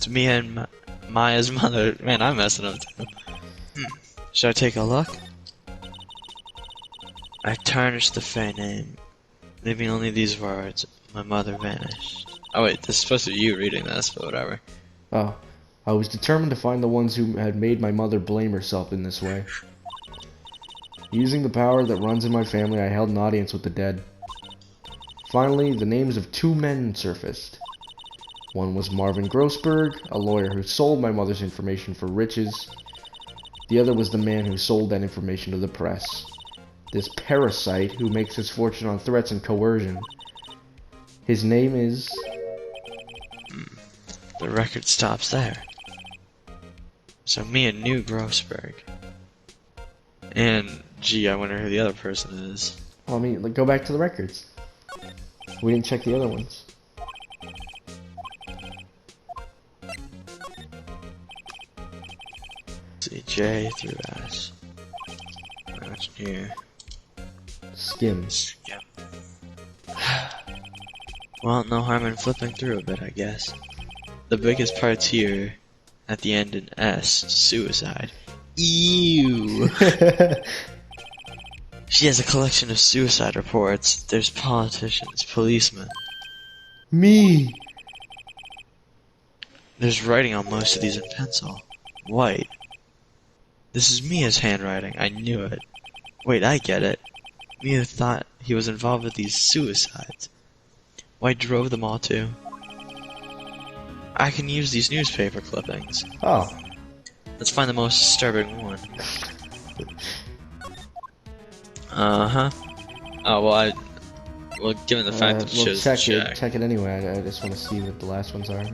Mia and Maya's mother. Man, I'm messing up too. Should I take a look? I tarnished the Faye name, leaving only these words. My mother vanished. Oh wait, this is supposed to be you reading this, but whatever. oh. I was determined to find the ones who had made my mother blame herself in this way. Using the power that runs in my family, I held an audience with the dead. Finally, the names of two men surfaced. One was Marvin Grossberg, a lawyer who sold my mother's information for riches. The other was the man who sold that information to the press. This parasite who makes his fortune on threats and coercion. His name is... The record stops there. So Mia knew Grossberg. And Gee, I wonder who the other person is. Well, I mean, like, go back to the records. We didn't check the other ones. See, J through S. What's here? Skim. Skip. Well, no harm in flipping through a bit, I guess. The biggest part's here, at the end in S, suicide. Ew! She has a collection of suicide reports. There's politicians, policemen. Me! There's writing on most of these in pencil. White. This is Mia's handwriting. I knew it. Wait, I get it. Mia thought he was involved with these suicides. White drove them all to. I can use these newspaper clippings. Oh. Let's find the most disturbing one. Uh-huh. Oh, well, well, given the fact that it we'll shows check it anyway. I just want to see what the last ones are.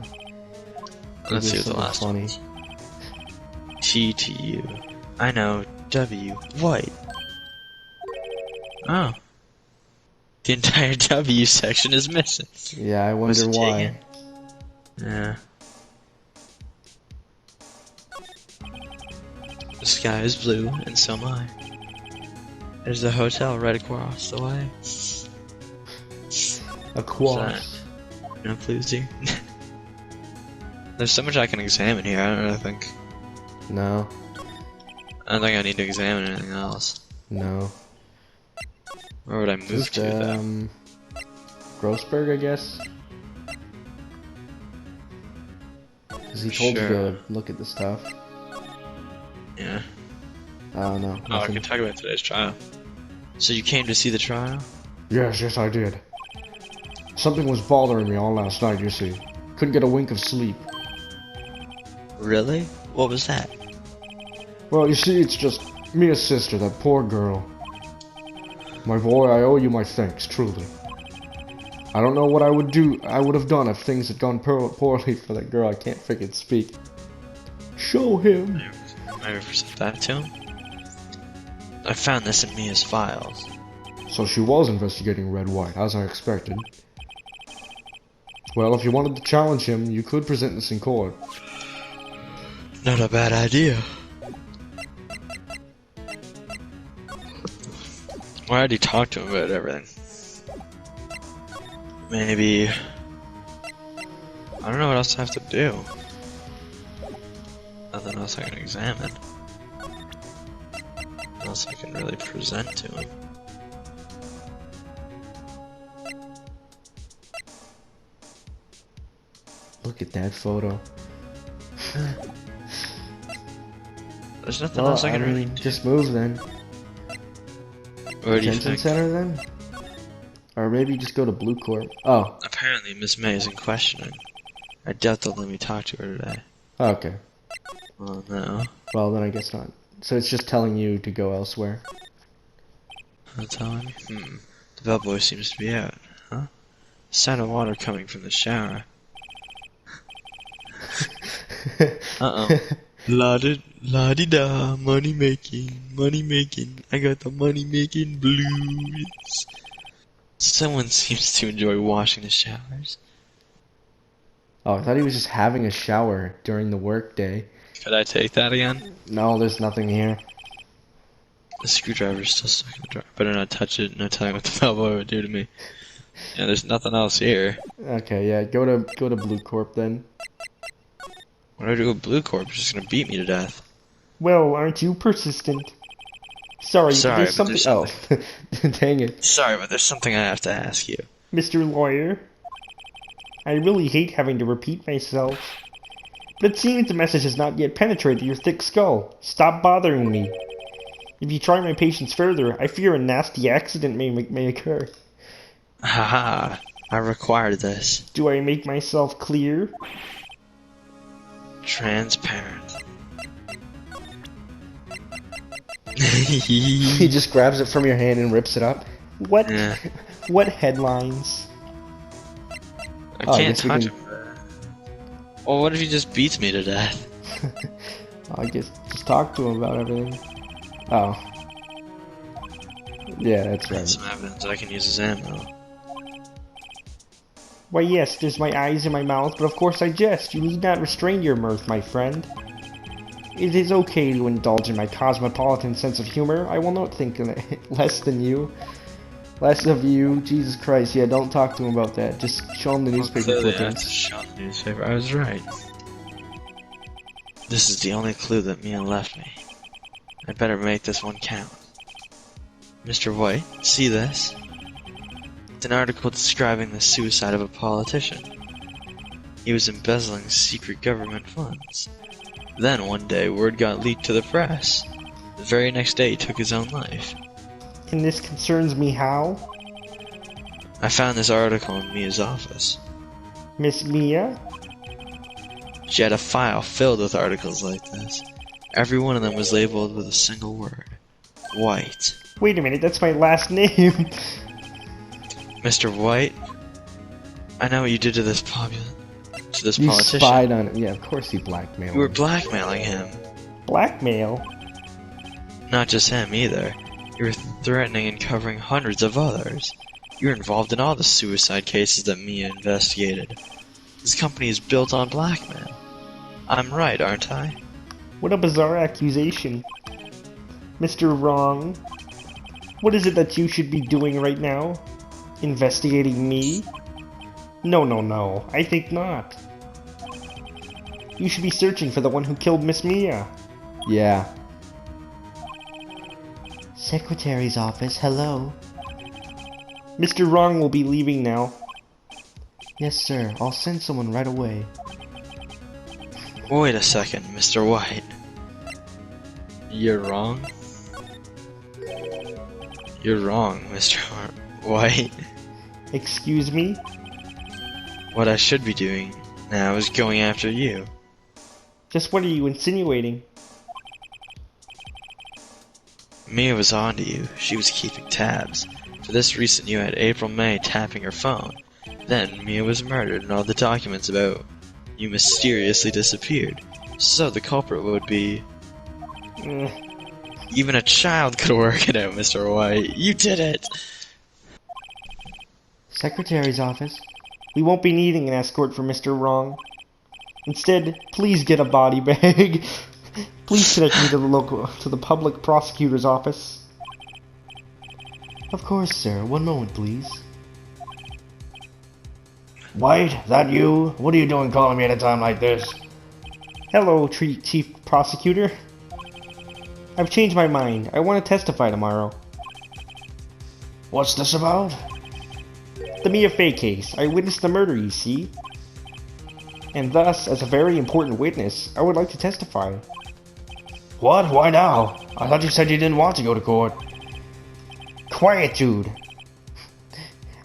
Let's see what the last ones. T to U. I know. W. White. Oh. The entire W section is missing. Yeah, I Was wonder it why. taken? Yeah. The sky is blue, and so am I. There's a hotel right across the way. Aquas. No clues here. There's so much I can examine here, I don't really think. No. I don't think I need to examine anything else. No. Where would I move Just, to, though? Grossberg, I guess? Because he told you to look at the stuff. Yeah. I don't know. Oh, I can talk about today's trial. So you came to see the trial? Yes, I did. Something was bothering me all last night, you see. Couldn't get a wink of sleep. Really? What was that? Well, you see, it's just Mia's sister, that poor girl. My boy, I owe you my thanks, truly. I don't know what I would have done if things had gone poorly for that girl. I can't freaking speak. Show him. I ever said that to him? I found this in Mia's files. So she was investigating Red White, as I expected. Well, if you wanted to challenge him, you could present this in court. Not a bad idea. I already talked to him about everything. Maybe... I don't know what else I have to do. Nothing else I can examine. Nothing else I can really present to him. Look at that photo. There's nothing else I can really do. Just move then. Where do you Detention think? center then? Or maybe just go to Blue Corp. Oh. Apparently Miss May is in questioning. I doubt they'll let me talk to her today. Okay. Well, no. Well, then I guess not. So it's just telling you to go elsewhere. That's telling me? The bellboy seems to be out, huh? Sound of water coming from the shower. Uh-oh. La-di-da, money making. I got the money making blues. Someone seems to enjoy washing the showers. Oh, I thought he was just having a shower during the workday. Could I take that again? No, there's nothing here. The screwdriver's still stuck in the drawer. Better not touch it, no telling what the bellboy would do to me. Yeah, there's nothing else here. Okay, yeah, go to Blue Corp then. What do I do with Blue Corp? It's just gonna beat me to death. Well, aren't you persistent? Sorry, Sorry, there's but something. there's Oh, dang it, Sorry, but there's something I have to ask you. Mr. Lawyer. I really hate having to repeat myself. But it seems the message has not yet penetrated your thick skull. Stop bothering me. If you try my patience further, I fear a nasty accident may occur. Haha, I required this. Do I make myself clear? Transparent. He just grabs it from your hand and rips it up. What? Yeah. What headlines? I Oh, I can't guess we touch can- him. Well, what if he just beats me to death? I guess just talk to him about everything. Oh. Yeah, that's And right. some evidence I can use as ammo. Why yes, there's my eyes in my mouth, but of course I jest. You need not restrain your mirth, my friend. It is okay to indulge in my cosmopolitan sense of humor. I will not think less than you. Less of you, Jesus Christ, yeah, don't talk to him about that. Just show him the Well, newspaper clearly I have to clippings. show the newspaper. I was right. This is the only clue that Mia left me. I better make this one count. Mr. White, see this? It's an article describing the suicide of a politician. He was embezzling secret government funds. Then one day, word got leaked to the press. The very next day, he took his own life. And this concerns me how? I found this article in Mia's office. Miss Mia? She had a file filled with articles like this. Every one of them was labeled with a single word. White. Wait a minute, that's my last name. Mr. White? I know what you did to this You politician. spied on him. Yeah, of course he blackmailed You were him. blackmailing him. Blackmail? Not just him either. You were threatening and covering hundreds of others. You're involved in all the suicide cases that Mia investigated. This company is built on blackmail. I'm right, aren't I? What a bizarre accusation. Mr. Wrong, what is it that you should be doing right now? Investigating me? No, no, no, I think not. You should be searching for the one who killed Miss Mia. Yeah. Secretary's office, hello. Mr. Wrong will be leaving now. Yes, sir, I'll send someone right away. Wait a second, Mr. White. You're wrong? You're wrong, Mr. White. Excuse me? What I should be doing now is going after you. Just what are you insinuating? Mia was onto you. She was keeping tabs. For this reason, you had April May tapping her phone. Then Mia was murdered and all the documents about you mysteriously disappeared. So the culprit would be... Even a child could work it out, Mr. White. You did it! Secretary's office. We won't be needing an escort for Mr. Wrong. Instead, please get a body bag. Please connect me to the public prosecutor's office. Of course, sir. One moment, please. White, that you? What are you doing calling me at a time like this? Hello, Chief Prosecutor. I've changed my mind. I want to testify tomorrow. What's this about? The Mia Fey case. I witnessed the murder, you see. And thus, as a very important witness, I would like to testify. What? Why now? I thought you said you didn't want to go to court. Quietude.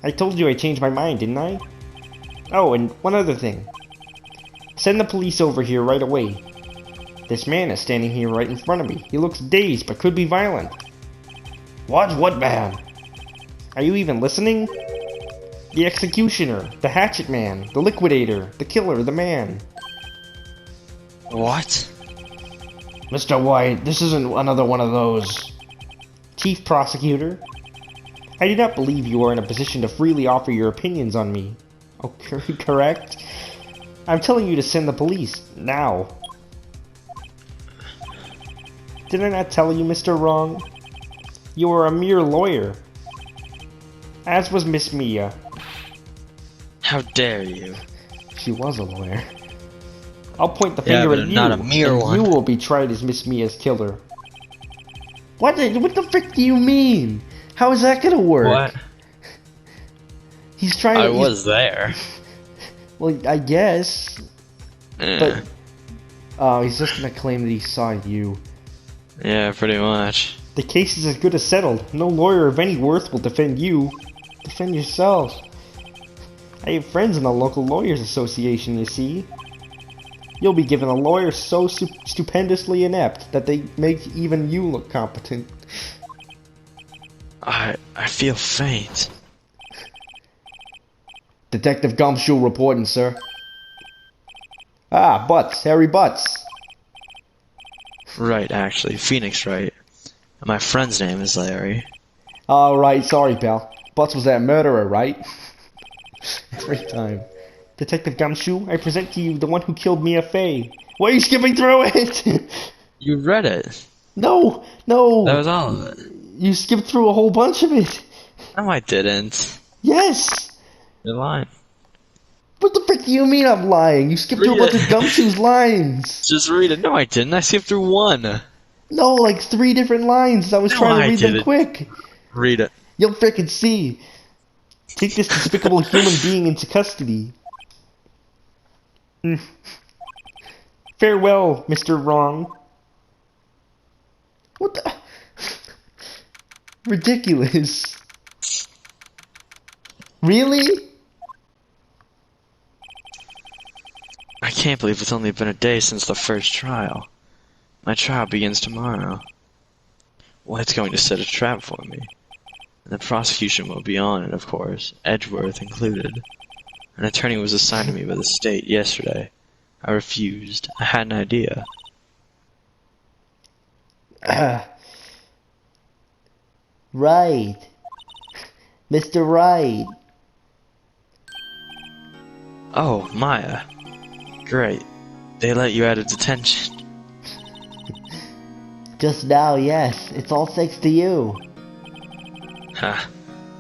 I told you I changed my mind, didn't I? Oh, and one other thing. Send the police over here right away. This man is standing here right in front of me. He looks dazed, but could be violent. What? What man? Are you even listening? The executioner, the hatchet man, the liquidator, the killer, the man. What? Mr. White, this isn't another one of those. Chief Prosecutor, I do not believe you are in a position to freely offer your opinions on me. Okay, correct? I'm telling you to send the police, now. Did I not tell you, Mr. Wrong? You are a mere lawyer. As was Miss Mia. How dare you? She was a lawyer. I'll point the Yeah, finger but at you, not a mere and one. you will be tried as Miss Mia's killer. What the frick do you mean? How is that gonna work? What? He's trying I to... was there. Well, I guess. Eh, But... Oh, he's just gonna claim that he saw you. yeah, pretty much. The case is as good as settled. No lawyer of any worth will defend you. Defend yourself. I have friends in the local lawyers association, you see. You'll be given a lawyer so stupendously inept that they make even you look competent. I feel faint. Detective Gumshoe reporting, sir. Ah, Butts. Harry Butts. Right, actually. Phoenix Wright. And my friend's name is Larry. Alright, sorry, pal. Butts was that murderer, right? Every time. Detective Gumshoe, I present to you the one who killed Mia Fey. Why are you skipping through it? You read it. No, no. That was all of it. You skipped through a whole bunch of it. No, I didn't. Yes. You're lying. What the frick do you mean I'm lying? You skipped through a Read bunch it. of Gumshoe's lines. Just read it. No, I didn't. I skipped through one. No, like 3 different lines. I was No, trying to I read them didn't. quick. Read it. You'll frickin' see. Take this despicable human being into custody. Farewell, Mr. Wrong. What the? Ridiculous. Really? I can't believe it's only been a day since the first trial. My trial begins tomorrow. White's going to set a trap for me. And the prosecution will be on it, of course, Edgeworth included. An attorney was assigned to me by the state yesterday. I refused. I had an idea. Right. Mr. Wright. Oh, Maya. Great. They let you out of detention. Just now, yes. It's all thanks to you. Ha.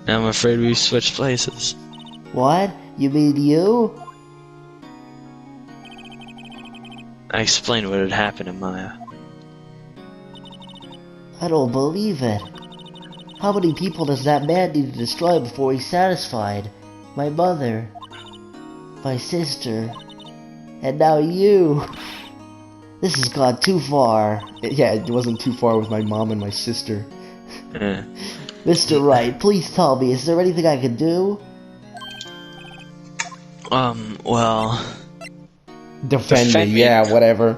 Now I'm afraid we've switched places. What? You mean you? I explained what had happened to Maya. I don't believe it. How many people does that man need to destroy before he's satisfied? My mother. My sister. And now you. This has gone too far. Yeah, it wasn't too far with my mom and my sister. Eh. Mr. Wright, please tell me, is there anything I can do? Well... Defend Defend me, me. yeah, whatever.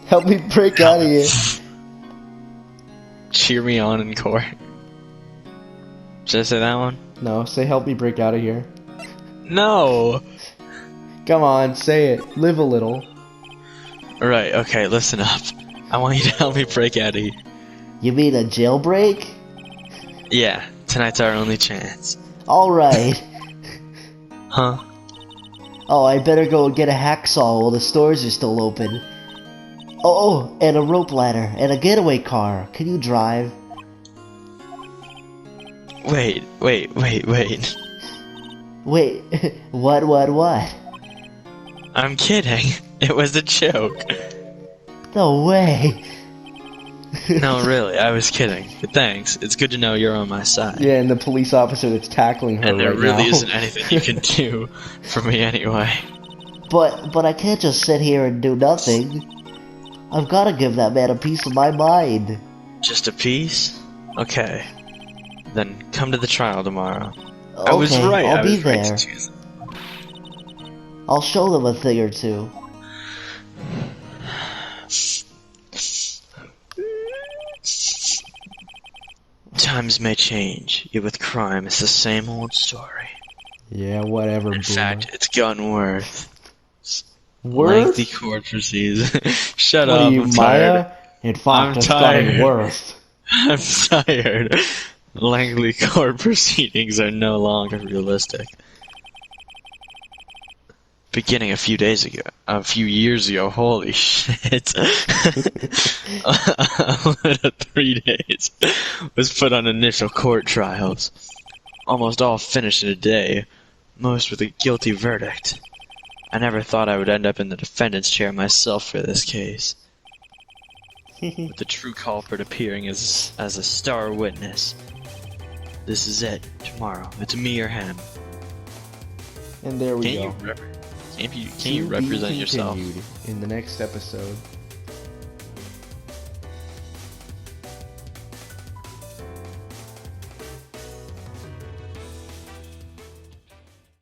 Help me break out of here. Cheer me on in court. Should I say that one? No, say help me break out of here. No! Come on, say it. Live a little. Alright, okay, listen up. I want you to help me break out of here. You mean a jailbreak? Yeah, tonight's our only chance. Alright. Huh? Oh, I better go and get a hacksaw while the stores are still open. Oh, and a rope ladder, and a getaway car. Can you drive? Wait. Wait, what? I'm kidding. It was a joke. No way. No, really, I was kidding. But thanks. It's good to know you're on my side. Yeah, and the police officer that's tackling her And there right really now. isn't anything you can do for me anyway. But I can't just sit here and do nothing. I've got to give that man a piece of my mind. Just a piece? Okay. Then come to the trial tomorrow. Okay, I was right. I'll I be was right there. to choose them. I'll show them a thing or two. Times may change, yet with crime it's the same old story. Yeah, whatever, In fact, it's gotten worse. Worth? Lengthy court proceedings. Shut What up, are you, I'm Maya? tired. In fact, I'm it's tired. gotten worth. I'm tired. Lengthy court proceedings are no longer realistic. Beginning a few years ago, holy shit. A limit of 3 days was put on initial court trials. Almost all finished in a day, most with a guilty verdict. I never thought I would end up in the defendant's chair myself for this case. With the true culprit appearing as a star witness. This is it, tomorrow. It's me or him. And there we go. Can you represent yourself? In the next episode.